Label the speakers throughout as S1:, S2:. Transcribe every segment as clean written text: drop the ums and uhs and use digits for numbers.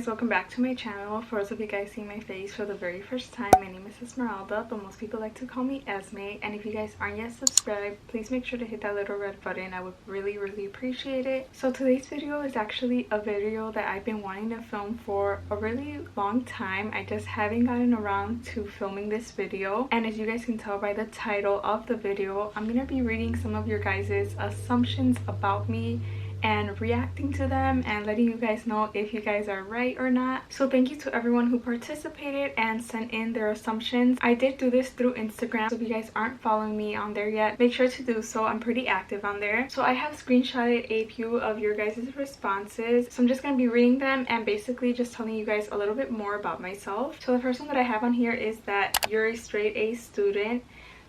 S1: guys, welcome back to my channel. For those of you guys seeing my face for the very first time, my name is Esmeralda, but most people like to call me Esme. And if you guys aren't yet subscribed, please make sure to hit that little red button. I would really appreciate it. So today's video is actually a video that I've been wanting to film for a really long time. I just haven't gotten around to filming this video, and as you guys can tell by the title of the video, I'm gonna be reading some of your guys' assumptions about me and reacting to them and letting you guys know if you guys are right or not. So thank you to everyone who participated and sent in their assumptions. I did do this through Instagram, so if you guys aren't following me on there yet, make sure to do so. I'm pretty active on there. So I have screenshotted a few of your guys' responses, so I'm just gonna be reading them and basically just telling you guys a little bit more about myself. So the first one that I have on here is that you're a straight A student.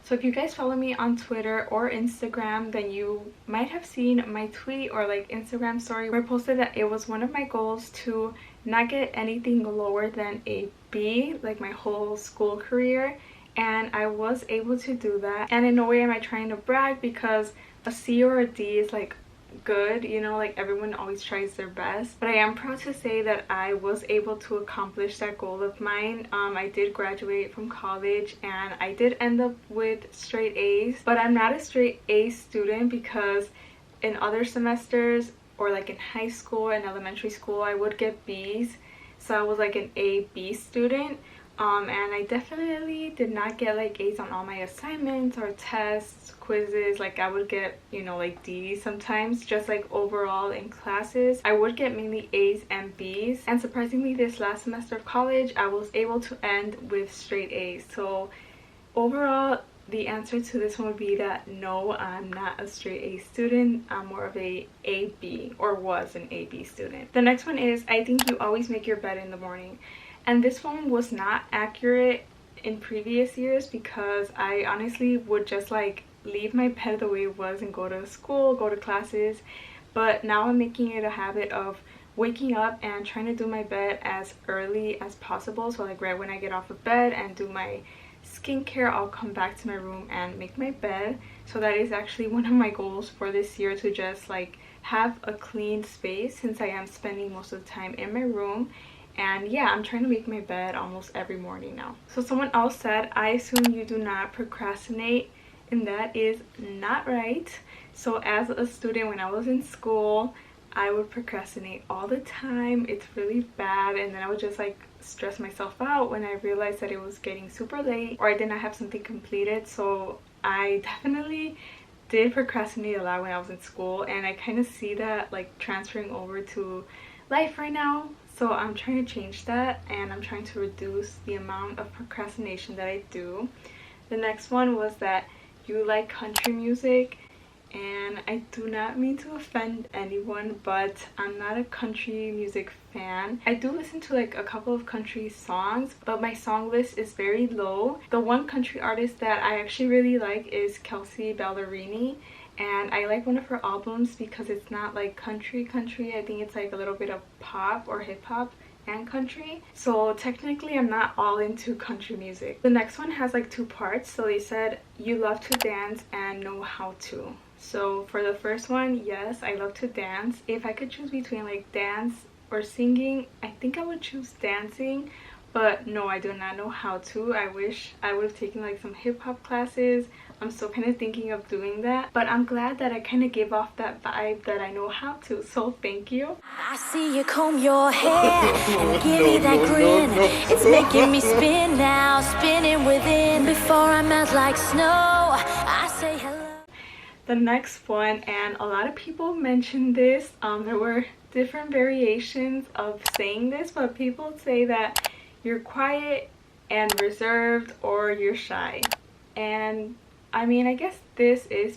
S1: So if you guys follow me on Twitter or Instagram, then you might have seen my tweet or like Instagram story where I posted that it was one of my goals to not get anything lower than a B like my whole school career, and I was able to do that. And in no way am I trying to brag, because a C or a D is like good, you know, like everyone always tries their best, but I am proud to say that I was able to accomplish that goal of mine. I did graduate from college and I did end up with straight A's, but I'm not a straight A student because in other semesters or like in high school and elementary school I would get B's, so I was like an A-B student. And I definitely did not get like A's on all my assignments or tests, quizzes. Like I would get, you know, like D's sometimes. Just like overall in classes, I would get mainly A's and B's. And surprisingly, this last semester of college, I was able to end with straight A's. So overall, the answer to this one would be that no, I'm not a straight A student. I'm more of a AB, or was an AB student. The next one is, I think you always make your bed in the morning. And this one was not accurate in previous years because I honestly would just like leave my bed the way it was and go to school, go to classes. But now I'm making it a habit of waking up and trying to do my bed as early as possible. So like right when I get off of bed and do my skincare, I'll come back to my room and make my bed. So that is actually one of my goals for this year, to just like have a clean space, since I am spending most of the time in my room. And yeah, I'm trying to make my bed almost every morning now. So someone else said, I assume you do not procrastinate, and that is not right. So as a student, when I was in school, I would procrastinate all the time. It's really bad, and then I would just like stress myself out when I realized that it was getting super late or I did not have something completed. So I definitely did procrastinate a lot when I was in school, and I kind of see that like transferring over to life right now. So I'm trying to change that, and I'm trying to reduce the amount of procrastination that I do. The next one was that you like country music, and I do not mean to offend anyone, but I'm not a country music fan. I do listen to like a couple of country songs, but my song list is very low. The one country artist that I actually really like is Kelsey Ballerini, and I like one of her albums because it's not like country. I think it's like a little bit of pop or hip-hop and country. So technically I'm not all into country music. The next one has like two parts. So they said you love to dance and know how to. So for the first one, yes, I love to dance. If I could choose between like dance or singing, I think I would choose dancing. But no, I do not know how to. I wish I would have taken like some hip-hop classes. I'm still kind of thinking of doing that, but I'm glad that I kind of gave off that vibe that I know how to, so thank you.
S2: I see you comb your hair and give me that grin. It's making me spin now, spinning within. Before I melt like snow, I say hello.
S1: The next one, and a lot of people mentioned this, there were different variations of saying this, but people say that you're quiet and reserved, or you're shy. And I mean, I guess this is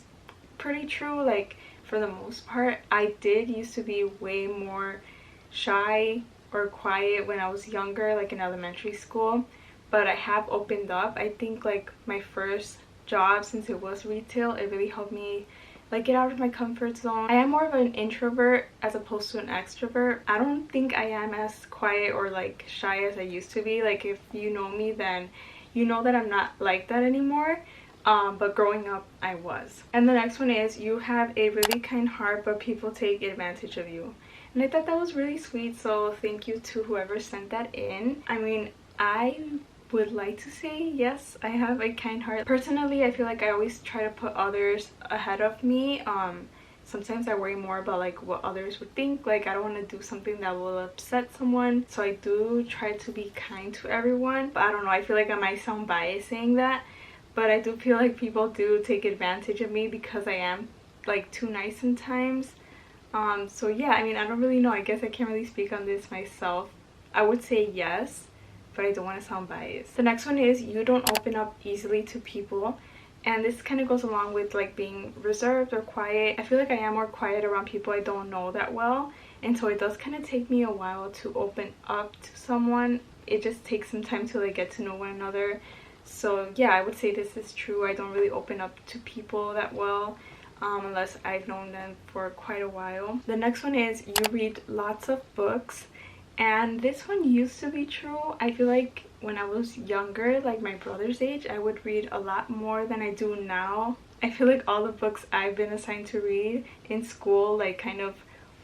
S1: pretty true. Like for the most part, I did used to be way more shy or quiet when I was younger, like in elementary school, but I have opened up. I think like my first job, since it was retail, it really helped me like get out of my comfort zone. I am more of an introvert as opposed to an extrovert. I don't think I am as quiet or like shy as I used to be. Like if you know me, then you know that I'm not like that anymore. But growing up I was. And the next one is you have a really kind heart, but people take advantage of you. And I thought that was really sweet, so thank you to whoever sent that in. I mean, I would like to say yes, I have a kind heart. Personally, I feel like I always try to put others ahead of me. Sometimes I worry more about like what others would think. Like, I don't want to do something that will upset someone, so I do try to be kind to everyone. But I don't know, I feel like I might sound biased saying that, but I do feel like people do take advantage of me because I am like too nice sometimes. So yeah, I mean, I don't really know. I guess I can't really speak on this myself. I would say yes, but I don't want to sound biased. The next one is you don't open up easily to people. And this kind of goes along with like being reserved or quiet. I feel like I am more quiet around people I don't know that well. And so it does kind of take me a while to open up to someone. It just takes some time to like get to know one another. So yeah, I would say this is true. I don't really open up to people that well. Unless I've known them for quite a while. The next one is you read lots of books. And this one used to be true. I feel like when I was younger, like my brother's age, I would read a lot more than I do now. I feel like all the books I've been assigned to read in school like kind of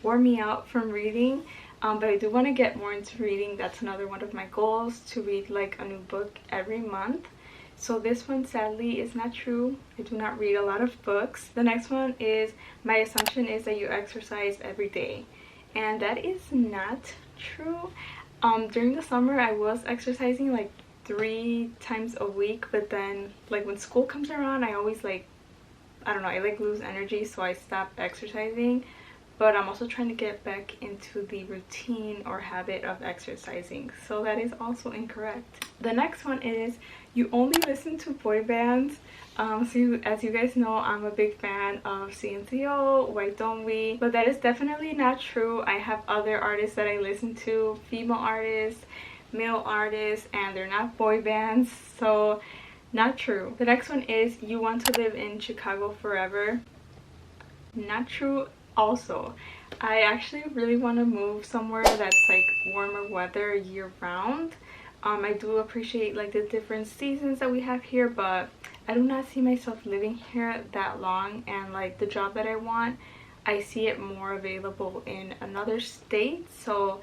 S1: wore me out from reading. But I do want to get more into reading. That's another one of my goals, to read like a new book every month. So this one sadly is not true. I do not read a lot of books. The next one is my assumption is that you exercise every day. And that is not true. During the summer I was exercising like 3 times a week, but then like when school comes around I always like, I don't know, I like lose energy, so I stop exercising. But I'm also trying to get back into the routine or habit of exercising, so that is also incorrect. The next one is you only listen to boy bands. As you guys know, I'm a big fan of CNCO, Why Don't We? But that is definitely not true. I have other artists that I listen to, female artists, male artists, and they're not boy bands, so not true. The next one is you want to live in Chicago forever. Not true also. I actually really want to move somewhere that's like warmer weather year round. I do appreciate like the different seasons that we have here, but I do not see myself living here that long. And like the job that I want, I see it more available in another state, so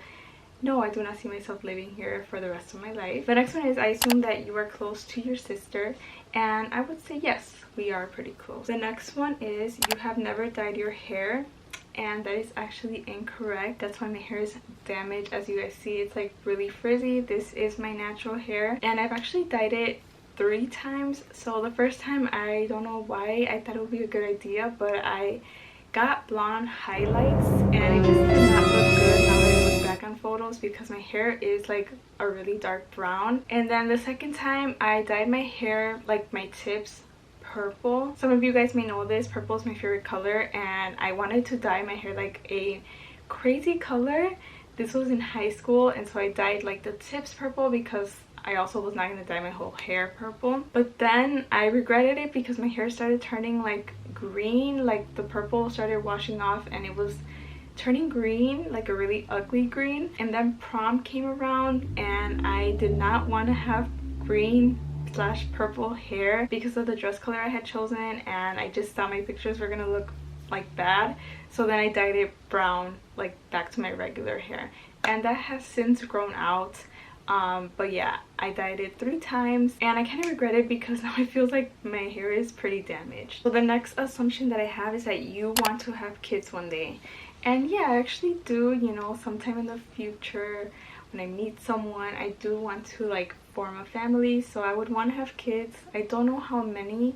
S1: no, I do not see myself living here for the rest of my life. The next one is I assume that you are close to your sister, and I would say yes, we are pretty close. The next one is you have never dyed your hair, and that is actually incorrect. That's why my hair is damaged. As you guys see, it's like really frizzy. This is my natural hair, and I've actually dyed it 3 times. So the first time, I don't know why I thought it would be a good idea, but I got blonde highlights and it just did not look good now that I look back on photos, because my hair is like a really dark brown. And then the second time I dyed my hair, like my tips, purple. Some of you guys may know this, purple is my favorite color, and I wanted to dye my hair like a crazy color. This was in high school, and so I dyed like the tips purple because I also was not going to dye my whole hair purple. But then I regretted it because my hair started turning like green, like the purple started washing off and it was turning green, like a really ugly green. And then prom came around and I did not want to have green / purple hair because of the dress color I had chosen, and I just thought my pictures were gonna look like bad. So then I dyed it brown, like back to my regular hair, and that has since grown out. But yeah, I dyed it 3 times and I kind of regret it because now it feels like my hair is pretty damaged. So the next assumption that I have is that you want to have kids one day. And yeah, I actually do, you know, sometime in the future when I meet someone, I do want to like form a family, so I would want to have kids. I don't know how many.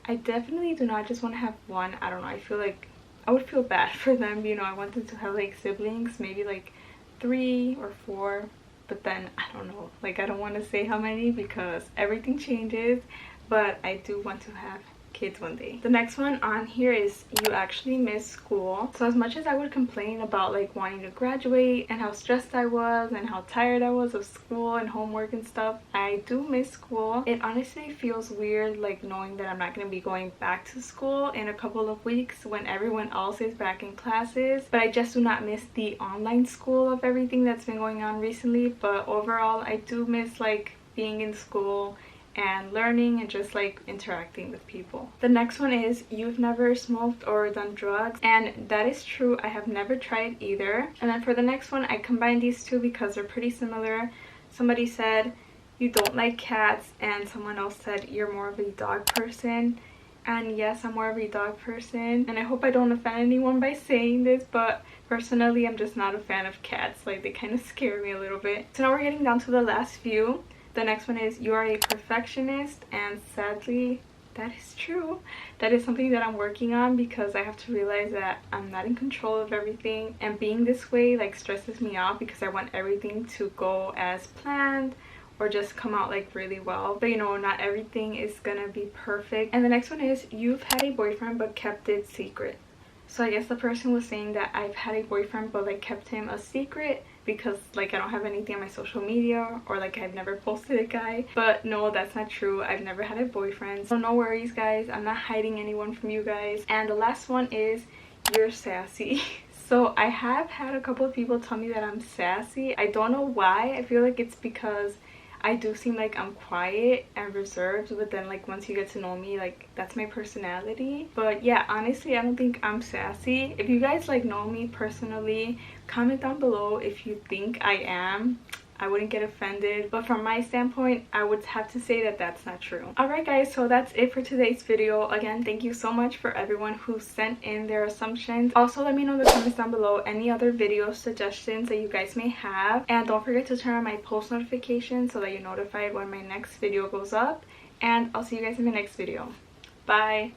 S1: I definitely do not just want to have one. I don't know, I feel like I would feel bad for them, you know. I wanted to have like siblings, maybe like 3 or 4, but then I don't know, like I don't want to say how many because everything changes, but I do want to have kids one day. The next one on here is you actually miss school. So as much as I would complain about like wanting to graduate and how stressed I was and how tired I was of school and homework and stuff, I do miss school. It honestly feels weird like knowing that I'm not going to be going back to school in a couple of weeks when everyone else is back in classes, but I just do not miss the online school of everything that's been going on recently. But overall I do miss like being in school and learning and just like interacting with people. The next one is you've never smoked or done drugs, and that is true. I have never tried either. And then for the next one, I combined these two because they're pretty similar. Somebody said you don't like cats, and someone else said you're more of a dog person. And yes, I'm more of a dog person, and I hope I don't offend anyone by saying this, but personally I'm just not a fan of cats. Like, they kind of scare me a little bit. So now we're getting down to the last few. The next one is you are a perfectionist, and sadly that is true. That is something that I'm working on, because I have to realize that I'm not in control of everything, and being this way like stresses me out because I want everything to go as planned or just come out like really well. But you know, not everything is gonna be perfect. And the next one is you've had a boyfriend but kept it secret. So I guess the person was saying that I've had a boyfriend but like kept him a secret because like I don't have anything on my social media, or like I've never posted a guy. But no, that's not true. I've never had a boyfriend, so no worries guys, I'm not hiding anyone from you guys. And the last one is you're sassy. So I have had a couple of people tell me that I'm sassy. I don't know why. I feel like it's because I do seem like I'm quiet and reserved, but then like once you get to know me, like that's my personality. But yeah, honestly I don't think I'm sassy. If you guys like know me personally, comment down below if you think I am. I wouldn't get offended, but from my standpoint I would have to say that that's not true. Alright guys, so that's it for today's video. Again, thank you so much for everyone who sent in their assumptions. Also, let me know in the comments down below any other video suggestions that you guys may have, and don't forget to turn on my post notifications so that you're notified when my next video goes up. And I'll see you guys in the next video. Bye.